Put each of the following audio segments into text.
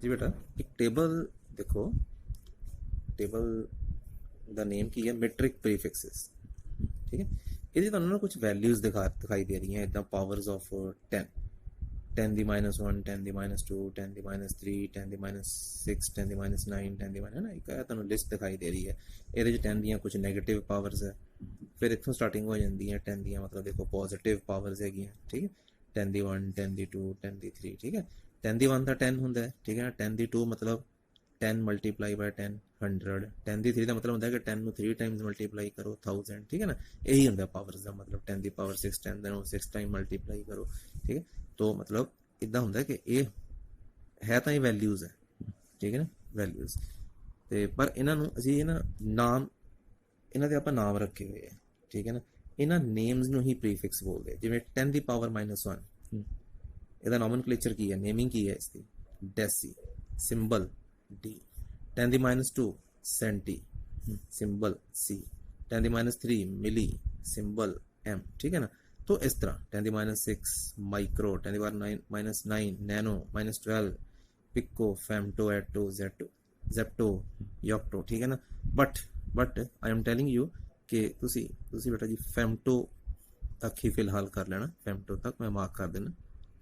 जी बेटा, एक टेबल देखो, टेबल ਦਾ ਨੇਮ ਕੀ ਹੈ, ਮੈਟ੍ਰਿਕ ਪ੍ਰੀਫਿਕਸਿਸ। ਠੀਕ ਹੈ, ਇਹਦੀ ਤੁਹਾਨੂੰ ਨਾ ਕੁਝ ਵੈਲਿਊਜ਼ ਦਿਖਾਈ ਦੇ ਰਹੀਆਂ ਇਦਾਂ, ਪਾਵਰਸ ਆਫ 10, 10 ਦੀ -1, 10 ਦੀ -2, 10 ਦੀ -3, 10 ਦੀ -6, 10 ਦੀ -9, 10 ਦੀ ਨਾ ਇੱਕ ਤੁਹਾਨੂੰ ਲਿਸਟ ਦਿਖਾਈ ਦੇ ਰਹੀ ਹੈ। ਇਹਦੇ 'ਚ 10 ਦੀਆਂ ਕੁਝ ਨੈਗੇਟਿਵ ਪਾਵਰਸ ਹੈ, ਫਿਰ ਇੱਥੋਂ ਸਟਾਰਟਿੰਗ ਹੋ ਜਾਂਦੀ ਹੈ 10 ਦੀਆਂ, ਮਤਲਬ ਦੇਖੋ ਪੋਜ਼ਿਟਿਵ ਪਾਵਰਸ ਹੈਗੀਆਂ। ਠੀਕ ਹੈ, 10 ਦੀ 1, 10 ਦੀ 2, 10 ਦੀ 3। ਠੀਕ ਹੈ, 10 ਦੀ 1 ਤਾਂ 10 ਹੁੰਦਾ ਹੈ। ਠੀਕ ਹੈ, 10 ਦੀ 2 ਮਤਲਬ 10 ਮਲਟੀਪਲਾਈ ਬਾਈ 10 100, 10 ਦੀ 3 ਦਾ ਮਤਲਬ ਹੁੰਦਾ ਹੈ ਕਿ 10 ਨੂੰ 3 ਟਾਈਮਸ ਮਲਟੀਪਲਾਈ ਕਰੋ 1000। ਠੀਕ ਹੈ ਨਾ, ਇਹੀ ਹੁੰਦਾ ਪਾਵਰਸ ਦਾ ਮਤਲਬ। 10 ਦੀ ਪਾਵਰ 6, 10 ਦਾ 6 ਟਾਈਮ ਮਲਟੀਪਲਾਈ ਕਰੋ। ਠੀਕ ਹੈ, तो मतलब इदा ਹੁੰਦਾ कि ये है तो ये वैल्यूज़ है। ठीक है ना, वैल्यूज़ तो पर इन्हों असी ना नाम इन्हों के आप नाम रखे हुए हैं। ठीक है ना, इन्होंने नेम्स ही प्रीफिक्स बोलते हैं। जिमें 10 की पावर -1 ਇਹਦਾ ਨੋਮਨਕਲੇਚਰ ਕੀ ਹੈ, ਨੇਮਿੰਗ ਕੀ ਹੈ ਇਸਦੀ, ਡੈਸੀ ਸਿੰਬਲ डी, 10 ਦੀ -2 सेंटी सिंबल सी, 10 ਦੀ -3 मिली सिंबल एम। ठीक है ना, तो इस तरह 10 ਦੀ -6 माइक्रो, 10 ਦੀ -9 नैनो, -12 पिको, फेमटो, एटो, जेप्टो, योक्टो। ठीक है ना, but I am telling you कि तुसी बेटा जी फेमटो तक ही फिलहाल कर लेना, फेमटो तक मैं मार्क कर देना।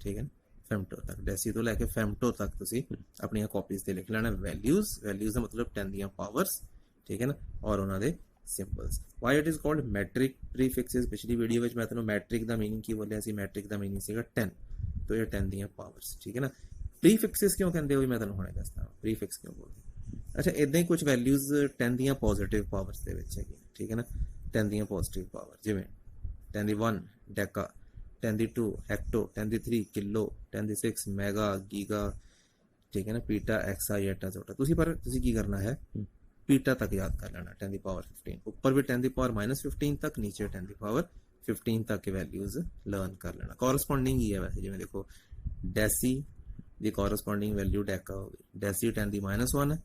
ठीक है ना, फेमटो तक, डैसी तो लैके फेमटो तक तुसी अपनी कॉपीज से लिख लेना। वैल्यूज का मतलब 10 ਦੀਆਂ पावर्स। ठीक है ना, और उन्होंने symbols. Why it is called metric prefixes. पिछली वीडियो में मैं तुहानू मैट्रिक का मीनिंग की बोलिया सी, मैट्रिक का मीनिंग सीगा 10, तो ये 10 ਦੀਆਂ पावर्स। ठीक है ना, प्रीफिक्सिस क्यों कहते हो मैं तुहानू हुणे दसदा, प्रीफिक्स क्यों बोलते। अच्छा, इदां ही कुछ वैल्यूज 10 ਦੀਆਂ पॉजिटिव पावर्स दे विच हैगी। ठीक है ना, 10 ਦੀਆਂ पॉजिटिव पावर, जिवें 10 ਦੀ 1 डेका, 10 ਦੀ 2 हेक्टो, 10 ਦੀ 3 किलो, 10 ਦੀ 6 मैगा गीगा। ठीक है ना, पीटा एक्सा एटा जोटा। पर तुसी की करना है, पीटा तक याद कर लेना, 10 ਦੀ पावर 15, ऊपर भी 10 ਦੀ पावर -15 तक, नीचे 10 ਦੀ पावर 15 तक के वैल्यूज लर्न कर लेना। कॉरस्पॉन्डिंग ही है वैसे, जिवें देखो डैसी दी कॉरस्पॉन्डिंग वैल्यू डेका हो गई, डैसी 10 ਦੀ -1 है,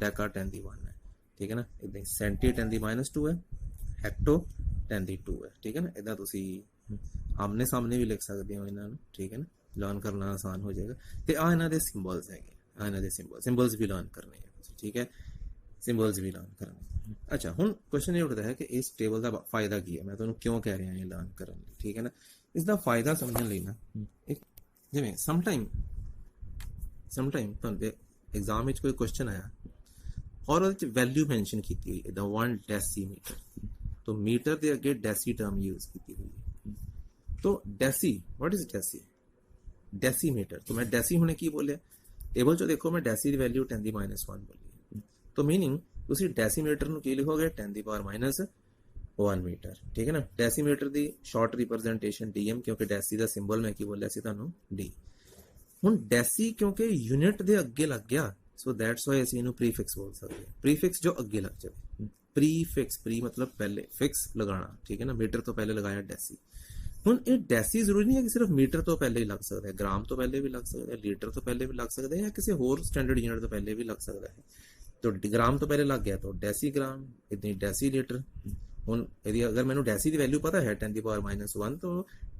डेका 10 ਦੀ 1 है। ठीक है ना, इदां सेंटी 10 ਦੀ -2 है, हेक्टो 10 ਦੀ 2 है। ठीक है ना, इदां तुसी आमने सामने भी लिख सकते हो इन्होंने। ठीक है ना, लर्न करना आसान हो जाएगा। तो आ इन्हों के सिंबल्स है, इन्हों के सिंबल्स भी लर्न करने हैं। ठीक है, सिंबल्स भी लर्न करने। अच्छा, हुण क्वेश्चन ये उठता है कि इस टेबल का फायदा की है, मैं तुहानू क्यों कह रहा ये लर्न करने। ठीक है ना, इसका फायदा समझने लई ना, एक जिवें समटाइम तुहानू एग्जाम में कोई क्वेश्चन आया और वो वैल्यू मैंशन की हुई इदा 1 डेसीमीटर, तो मीटर के अगे डेसी टर्म यूज की हुई है। तो deci, what is deci, decimeter. तो मैं डेसी होने की बोलिया, टेबल चो देखो मैं डेसी की वैल्यू 10 ਦੀ -1 बोली, तो मीनिंग तुसी डेसीमीटर नू की लिखोगे 10 ਦੀ पावर -1 मीटर। ठीक है ना, डेसीमीटर की शॉर्ट रिप्रजेंटेशन डीएम, क्योंकि डेसी का सिंबल मैं की बोलिया सी तुहानू डी। हुण डेसी क्योंकि यूनिट के अगे लग गया, सो दैट्स वाई असीं इहनू प्रीफिक्स बोल सकते हैं। प्रीफिक्स जो अगे लग जाए, प्रीफिक्स, प्री मतलब पहले, फिक्स लगाना। ठीक है ना, मीटर तो पहले लगाया डेसी। ਹੁਣ ਇਹ ਡੈਸੀ ਜ਼ਰੂਰੀ ਨਹੀਂ ਹੈ ਕਿ ਸਿਰਫ ਮੀਟਰ ਤੋਂ ਪਹਿਲੇ ਹੀ ਲੱਗ ਸਕਦਾ ਹੈ, ਗ੍ਰਾਮ ਤੋਂ ਪਹਿਲੇ ਵੀ ਲੱਗ ਸਕਦਾ ਹੈ, ਲੀਟਰ ਤੋਂ ਪਹਿਲੇ ਵੀ ਲੱਗ ਸਕਦਾ ਹੈ, ਜਾਂ ਕਿਸੇ ਹੋਰ ਸਟੈਂਡਰਡ ਯੂਨਿਟ ਤੋਂ ਪਹਿਲੇ ਵੀ ਲੱਗ ਸਕਦਾ ਹੈ। तो ग्राम तो पहले लग गया तो डेसी ग्राम, इतनी डेसी लीटर। हूँ यदि अगर मैंने डेसी की वैल्यू पता है 10 ਦੀ पावर -1, तो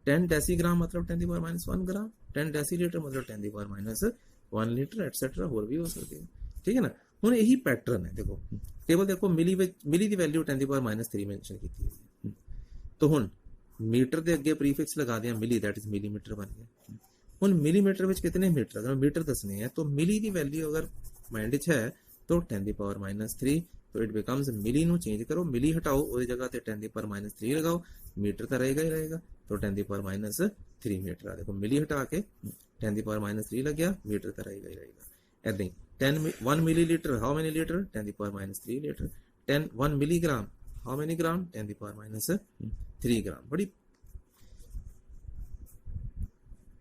10 डेसी ग्राम मतलब 10 ਦੀ पावर -1 ग्राम, 10 डेसी लीटर मतलब 10 ਦੀ पावर -1 लीटर, एटसेट्रा होर भी हो सकती है। ठीक है ना, हूँ यही पैटर्न है। देखो टेबल देखो, मिली की वैल्यू 10 ਦੀ पावर -3 मैंशन की हुई है। तो हूँ मीटर के अगे प्रीफिक्स लगा दिया मिली, दैट इज मिलीमीटर बन गया। हूँ मिलीमीटर में कितने मीटर, अगर मीटर दसने हैं तो मिली की वैल्यू अगर माइंड च है तो 10 ਦੀ पावर -3, तो इट बिकम्स मिली नू चेंज करो, मिली हटाओ उस जगह पे 10 ਦੀ पावर -3 लगाओ, मीटर तो रहेगा ही रहेगा, तो 10 ਦੀ पावर -3 मीटर। आ देखो मिली हटा के 10 ਦੀ पावर -3 लग गया, मीटर तो रहेगा ही रहेगा। ऐसे ही 1 मिलीलीटर हाउ मेनी लीटर, 10 ਦੀ power -3 litre. 1 milligram how many gram, 10 ਦੀ पावर -3 ग्राम। बड़ी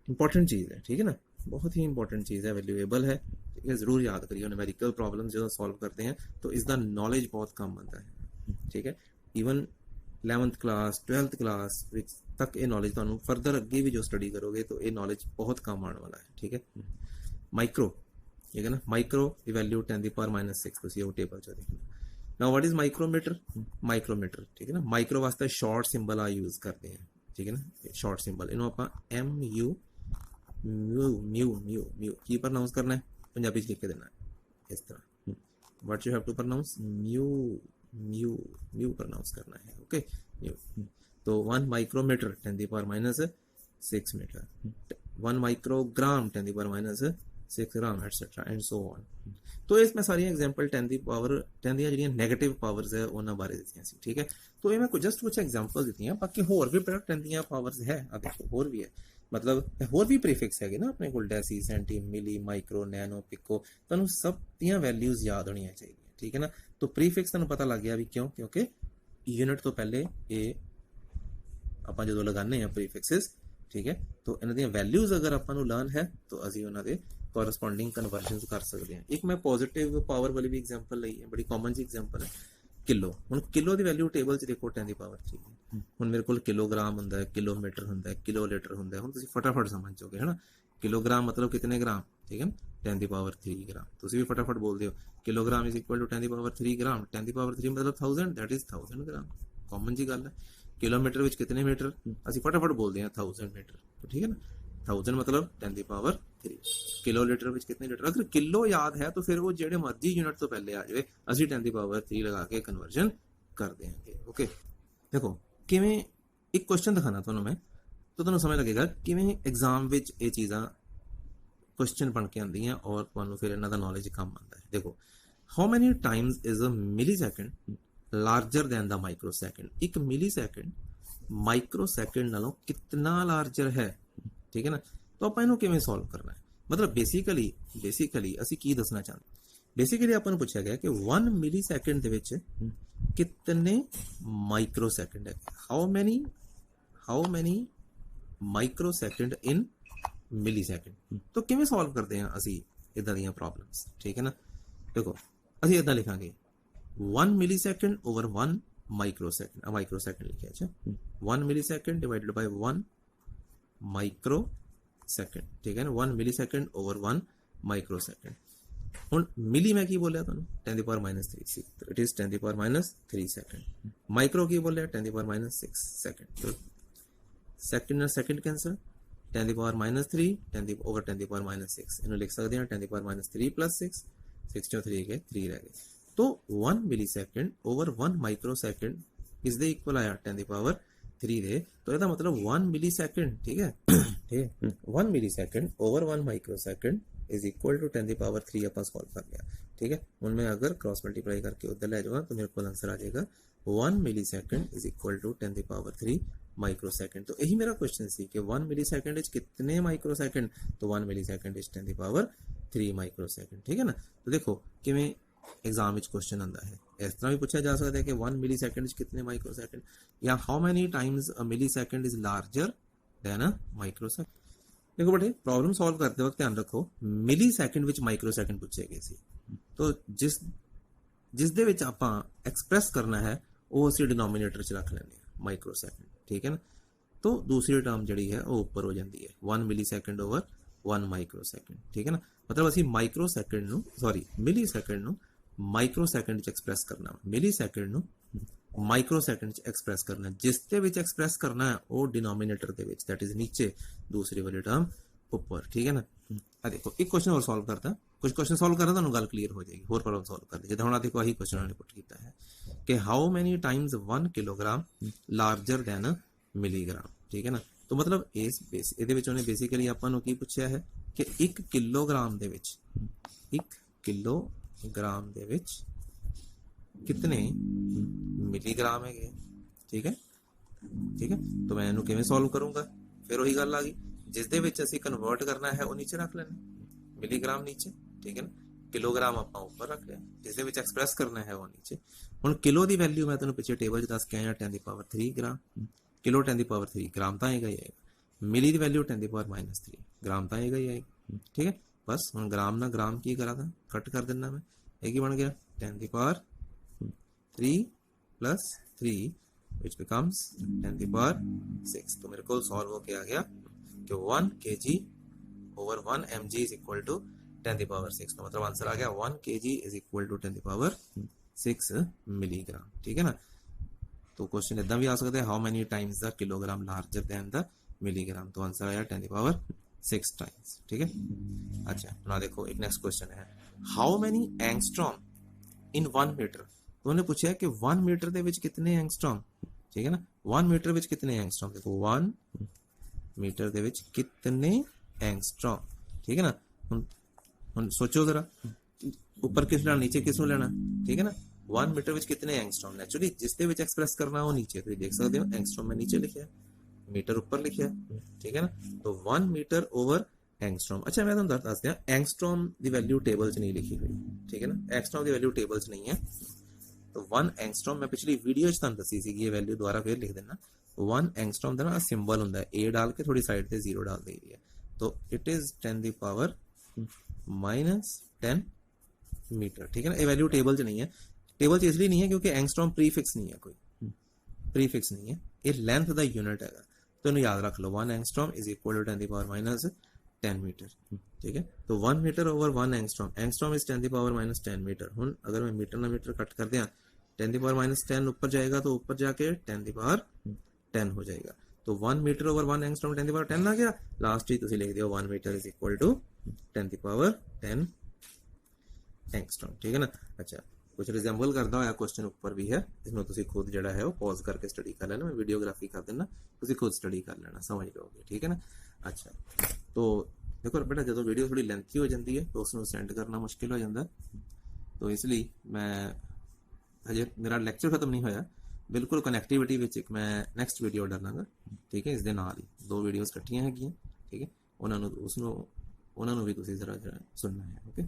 इंपॉर्टेंट चीज़ है। ठीक है ना, बहुत ही इंपॉर्टेंट चीज़ है, वैल्यूएबल है। ये जरूर याद करिए, न्यूमेरिकल प्रॉब्लम जो सॉल्व करते हैं तो इसका नॉलेज बहुत कम बनता है। ठीक है, even 11th class 12th class तक ये नॉलेज तुहानू फर्दर अगे भी जो स्टडी करोगे तो ये नॉलेज बहुत कम आने वाला है। ठीक है, माइक्रो, ठीक है ना, माइक्रो की वैल्यू 10 ਦੀ पावर -6, तुसीं वो टेबल च देखना। Now what is micrometer, micrometer. ठीक है ना, माइक्रो वास्ते शॉर्ट सिंबल आ यूज करते हैं। ठीक है ना, शॉर्ट सिंबल इन्हों आप MU mu mu mu mu की प्रोनाउंस करना है, पंजाबी लिख के देना है इस तरह, what you have to pronounce, mu mu mu pronounce करना है, ओके म्यू। तो 1 micrometer 10⁻6 metre, 1 microgram 10⁻6 gram etcetera and so on. तो इसमें सारी एग्जांपल 10 दी पावर 10 ਦੀਆਂ ਜਿਹੜੀਆਂ ਨੈਗੇਟਿਵ ਪਾਵਰਸ ਹੈ ਉਹਨਾਂ ਬਾਰੇ ਦਿੱਤੀਆਂ ਸੀ, ਠੀਕ ਹੈ। तो ਇਹ ਮੈਂ ਜਸਟ ਕੁਝ ਐਗਜ਼ਾਮਪਲ ਦਿੱਤੀਆਂ, ਬਾਕੀ ਹੋਰ ਵੀ ਬੜਾ 10 ਦੀਆਂ ਪਾਵਰਸ ਹੈ, ਆ ਦੇਖੋ ਹੋਰ ਵੀ ਹੈ, ਮਤਲਬ ਹੋਰ ਵੀ ਪ੍ਰੀਫਿਕਸ ਹੈਗੇ ਨਾ ਆਪਣੇ ਕੋਲ, ਡੈਸੀ, ਸੈਂਟੀ, ਮਿਲੀ, ਮਾਈਕਰੋ, ਨੈਨੋ, ਪਿਕੋ, ਤੁਹਾਨੂੰ ਸਭ ਦੀਆਂ ਵੈਲਿਊਜ਼ ਯਾਦ ਹੋਣੀਆਂ ਚਾਹੀਦੀਆਂ, ਠੀਕ ਹੈ ਨਾ। तो ਪ੍ਰੀਫਿਕਸ ਤੁਹਾਨੂੰ ਪਤਾ ਲੱਗ ਗਿਆ ਵੀ ਕਿਉਂ, ਕਿਉਂਕਿ यूनिट तो पहले ये ਆਪਾਂ ਜਦੋਂ ਲਗਾਉਂਦੇ ਆ ਪ੍ਰੀਫਿਕਸਸ, ਠੀਕ ਹੈ। तो ਇਹਨਾਂ ਦੀਆਂ ਵੈਲਿਊਜ਼ ਅਗਰ ਆਪਾਂ ਨੂੰ ਲਰਨ ਹੈ तो ਅਸੀਂ ਉਹਨਾਂ ਦੇ ਕੋਰਸਪੋਂਡਿੰਗ ਕਨਵਰਜਨਸ ਕਰ ਸਕਦੇ ਹਾਂ। ਇੱਕ ਮੈਂ ਪੋਜ਼ਿਟਿਵ ਪਾਵਰ ਵਾਲੀ ਵੀ ਐਗਜ਼ਾਮਪਲ ਲਈ ਹੈ, ਬੜੀ ਕਾਮਨ ਜੀ ਐਗਜ਼ਾਮਪਲ ਹੈ, ਕਿਲੋ। ਹੁਣ ਕਿਲੋ ਦੀ ਵੈਲਿਊ ਟੇਬਲ 'ਚ ਦੇਖੋ 10 ਦੀ ਪਾਵਰ 3 ਹੈ। ਹੁਣ ਮੇਰੇ ਕੋਲ ਕਿਲੋਗ੍ਰਾਮ ਹੁੰਦਾ ਹੈ, ਕਿਲੋਮੀਟਰ ਹੁੰਦਾ ਹੈ, ਕਿਲੋ ਲੀਟਰ ਹੁੰਦਾ ਹੈ। ਹੁਣ ਤੁਸੀਂ ਫਟਾਫਟ ਸਮਝ ਜਾਓਗੇ, ਹੈ ਨਾ। ਕਿਲੋਗ੍ਰਾਮ मतलब कितने ग्राम, ठीक है ना, 10 ਦੀ ਪਾਵਰ 3 ग्राम। ਤੁਸੀਂ ਵੀ ਫਟਾਫਟ ਬੋਲਦੇ ਹੋ ਕਿਲੋਗ੍ਰਾਮ ਇਜ਼ ਇਕੁਅਲ ਟੂ 10 ਦੀ ਪਾਵਰ 3 ग्राम। 10 ਦੀ ਪਾਵਰ 3 मतलब 1000, that is 1000 ग्राम। ਕਾਮਨ ਜੀ ਗੱਲ ਹੈ। ਕਿਲੋਮੀਟਰ ਵਿੱਚ ਕਿਤਨੇ ਮੀਟਰ, ਅਸੀਂ ਫਟਾਫਟ ਬੋਲਦੇ ਹਾਂ 1000 मीटर, ठीक है ना। 1000 मतलब 10 ਦੀ ਪਾਵਰ 3। ਕਿਲੋ ਲੀਟਰ ਵਿੱਚ ਕਿਤਨੇ ਲੀਟਰ, ਅਗਰ ਕਿਲੋ ਯਾਦ ਹੈ ਤਾਂ ਫਿਰ ਉਹ ਜਿਹੜੇ ਮਰਜ਼ੀ ਯੂਨਿਟ ਤੋਂ ਪਹਿਲੇ ਆ ਜਾਵੇ, ਅਸੀਂ 10 ਦੀ ਪਾਵਰ 3 ਲਗਾ ਕੇ ਕਨਵਰਜਨ ਕਰ ਦੇਵਾਂਗੇ, ਓਕੇ। ਦੇਖੋ ਕਿਵੇਂ ਇੱਕ ਕੁਐਸਚਨ ਦਿਖਾਣਾ ਤੁਹਾਨੂੰ ਮੈਂ, ਤਾਂ ਤੁਹਾਨੂੰ ਸਮਝ ਲੱਗੇਗਾ ਕਿਵੇਂ ਐਗਜ਼ਾਮ ਵਿੱਚ ਇਹ ਚੀਜ਼ਾਂ क्वेश्चन बन के आती हैं और तुहानू फिर इन्हां दा नॉलेज कम आता है। देखो, how many times is a millisecond larger than the microsecond. एक मिली सैकेंड माइक्रो सैकेंड नालों कितना लार्जर है, ठीक है ना। तो आप इनू किवें सॉल्व करना है, मतलब बेसिकली असी की दसना चाहते, बेसिकली आपां नू पुछया गया कि 1 मिली सैकेंड दे विच कितने माइक्रो सैकेंड है। How many microsecond in millisecond. तो किवें सॉल्व करते हैं असी इदां दीयां प्रॉब्लम्स, ठीक है ना। देखो असी इदां लिखांगे 1 millisecond over 1 microsecond. Microsecond लिखिया, अच्छा 1 millisecond divided by 1 microsecond, ठीक है ना। 1 millisecond over 1 microsecond. हुण मिली मैं की बोलिया तुहानू 10 ਦੀ ਪਾਵਰ -3, इट इज 10 ਦੀ ਪਾਵਰ -3 सैकेंड। माइक्रो की बोलिया 10 ਦੀ ਪਾਵਰ -6 सैकेंड। तो सैकेंड ਨਾਲ सैकेंड कैंसल, 10 ਦੀ ਪਾਵਰ -3 10 ਦੀ ਓਵਰ 10 ਦੀ ਪਾਵਰ -6, ਇਹਨੂੰ ਲਿਖ ਸਕਦੇ ਹਾਂ 10 ਦੀ ਪਾਵਰ -3 + 6, 6 ਚੋਂ 3 ਗਏ 3 ਰਹਿ ਗਏ। तो 1 millisecond over 1 micro second इस दे इक्वल आया 10 ਦੀ ਪਾਵਰ 3 ਦੇ। तो ਇਹਦਾ मतलब 1 मिली सैकेंड, ठीक है, ठीक है। 1 millisecond over 1 microsecond is equal to 10 ਦੀ ਪਾਵਰ 3 ਆਪਾਂ सॉल्व कर लिया, ठीक है। ਹੁਣ मैं अगर क्रॉस मल्टीप्लाई करके उधर ले जाऊंगा तो मेरे को आंसर आ जाएगा 1 millisecond is equal to 10 ਦੀ ਪਾਵਰ 3 माइक्रो सैकेंड। तो यही मेरा क्वेश्चन सी कि 1 मिली सैकेंड कितने माइक्रो सैकेंड, तो 1 मिली सैकेंड 10 ਦੀ ਪਾਵਰ 3 माइक्रो सैकेंड, ठीक है ना। तो देखो किवें एग्जाम में क्वेश्चन आता है, इस तरह भी पूछा जा सकता है कि 1 मिली सैकेंड कितने माइक्रो सैकेंड, या how many times a millisecond is larger than a microsecond. देखो बेटे प्रॉब्लम सॉल्व करते वक्त ध्यान रखो मिली सैकेंड विच माइक्रो सैकेंड पूछे गए सी, तो जिस दे विच आपां एक्सप्रैस करना है वो असीं डिनोमिनेटर च रख लैंदे हां माइक्रो सैकेंड, ठीक है ना। तो दूसरी टर्म जी है वो ऊपर हो जाती है 1 millisecond over 1 microsecond, ठीक है ना। मतलब असी माइक्रो सैकेंड नू सॉरी मिली सैकेंड नू माइक्रो सैकेंड च एक्सप्रैस करना, मिली सैकेंड नू माइक्रो सैकेंड च एक्सप्रैस करना, जिस दे विच एक्सप्रैस करना है वो denominator they which, that is नीचे, दूसरी वाली टर्म ऊपर, ठीक है ना। आ देखो एक क्वेश्चन और सॉल्व करता, कुछ क्वेश्चन सॉल्व करता तुहानू गल क्लीयर हो जाएगी। होर प्रॉब्लम सॉल्व कर जिद्दां हुण आ देखो आही क्वेश्चन उन्होंने पुट कीता है कि how many times 1 kilogram larger than milligram, ठीक है ना। तो मतलब इस ਇਹਦੇ ਵਿੱਚ ਉਹਨੇ ਬੇਸਿਕਲੀ ਆਪਾਂ ਨੂੰ ਕੀ ਪੁੱਛਿਆ ਹੈ ਕਿ 1 ਕਿਲੋਗ੍ਰਾਮ ਦੇ ਵਿੱਚ 1 किलोग्राम ਦੇ ਵਿੱਚ कितने मिलीग्राम है, ठीक है, ठीक है। तो मैं इनू किवें सॉल्व करूंगा, फिर वही गल आ गई, जिस दे विच असीं कन्वर्ट करना है वो नीचे रख लेना, मिलीग्राम नीचे, ठीक है ना। किलोग्राम आपां ऊपर रख लिया, जिस दे विच एक्सप्रैस करना है वो नीचे। हुण किलो दी वैल्यू मैं तुहानूं पिछे टेबल च दस के आया 10 ਦੀ ਪਾਵਰ 3 ग्राम, किलो 10 ਦੀ पावर 3 ग्राम तो आएगा ही आएगा। मिली की वैल्यू 10 ਦੀ पावर -3 ग्राम तो आएगा ही आएगा, ठीक है। बस हम ग्राम ना ग्राम की करा था कट कर देना मैं, एक ही बन गया 10 ਦੀ पावर 3 + 3 which becomes 10 ਦੀ पावर 6। तो मेरे को सॉल्व होके आ गया कि 1 kg over 1 mg is equal to 10 ਦੀ पावर 6। तो मतलब आंसर आ गया 1 kg इज इक्वल टू 10 ਦੀ पावर 6 मिलीग्राम, ठीक है ना। तो क्वेश्चन इदा भी आ सकता है how many times the kilogram larger than the milligram, तो आंसर आया 10 ਦੀ पावर 6 टाइम्स। ठीक है। अच्छा ना देखो एक नेक्स्ट क्वेश्चन है, how many angstrom in 1 metre. तो उन्होंने पूछा है कि 1 मीटर ਦੇ ਵਿੱਚ कितने एंगस्ट्रॉम। ठीक है ना, 1 मीटर ਵਿੱਚ कितने एंगस्ट्रॉम, देखो 1 मीटर ਦੇ ਵਿੱਚ कितने एंगस्ट्रॉम। ठीक है ना, ਹੁਣ सोचो जरा, ऊपर किस लेना नीचे किस लेना। ठीक है ना, 1 मीटर ਵਿੱਚ कितने एंगस्ट्रॉम, नेचुरली जिस ਦੇ ਵਿੱਚ एक्सप्रेस करना वो नीचे, तो देख सकते हो एंगस्ट्रॉम में नीचे लिखा है, मीटर ऊपर लिखा है। ठीक है ना, तो 1 मीटर ओवर एंगस्ट्रॉम। अच्छा मैं ਤੁਹਾਨੂੰ ਦੱਸ ਦਿਆਂ एंगस्ट्रॉम ਦੀ वैल्यू टेबल 'ਚ नहीं लिखी हुई। ठीक है ना, एंगस्ट्रॉम ਦੀ वैल्यू टेबल 'ਚ नहीं है। तो 1 एंगस्ट्रॉम मैं पिछली वीडियो 'ਚ ਤੁਹਾਨੂੰ ਦੱਸੀ ਸੀ, ये वैल्यू दोबारा फिर लिख देना। 1 एंगस्ट्रॉम ਦਾ ना सिंबल ਹੁੰਦਾ है, ए डाल के थोड़ी साइड पे 0 डाल दी है, तो इट इज 10 ਦੀ पावर -10 मीटर। ठीक है ना, ये वैल्यू टेबल 'ਚ नहीं है। टेबल 'ਚ इसलिए नहीं है क्योंकि एंगस्ट्रॉम प्रीफिक्स नहीं है, कोई प्रीफिक्स नहीं है, ये लेंथ ਦਾ यूनिट है। तो इन्हें याद रख लो, 1 एंगस्ट्रॉम इज इक्वल टू 10 ਦੀ पावर -10 मीटर। ठीक है, तो 1 metre over 1 angstrom, angstrom is 10 ਦੀ पावर -10 मीटर। हूँ अगर मैं मीटर ना मीटर कट कर दिया, 10 ਦੀ पावर -10 ऊपर जाएगा तो ऊपर जाके 10 ਦੀ पावर 10 हो जाएगा। तो 1 मीटर ओवर 1 एंगस्ट्रॉम 10 ਦੀ पावर 10 आ गया। लास्ट ही तुम लिख दियो 1 मीटर इज इक्वल टू 10 ਦੀ पावर 10 एंगस्ट्रॉम। ठीक है ना। अच्छा कुछ रिजेंबल करता होया क्वेश्चन ऊपर भी है, इसमें तुम खुद जड़ा है वो पॉज करके स्टडी कर लेना, मैं वीडियोग्राफी कर देना, तुम खुद स्टडी कर लेना, समझ लोगे। ठीक है ना। अच्छा तो देखो बेटा जो वीडियो थोड़ी लेंथी हो जाती है तो उसमें सेंड करना मुश्किल हो जाता है, तो इसलिए मैं हजे मेरा लैक्चर खत्म नहीं होया, बिल्कुल कनैक्टिविटी विच एक मैं नैक्सट वीडियो डालांगा। ठीक है, इस दे नाल ही 2 वीडियोस इकट्ठियां हैगियां। ठीक है, उन्होंने भी तुसीं जरा सुनना है। ओके।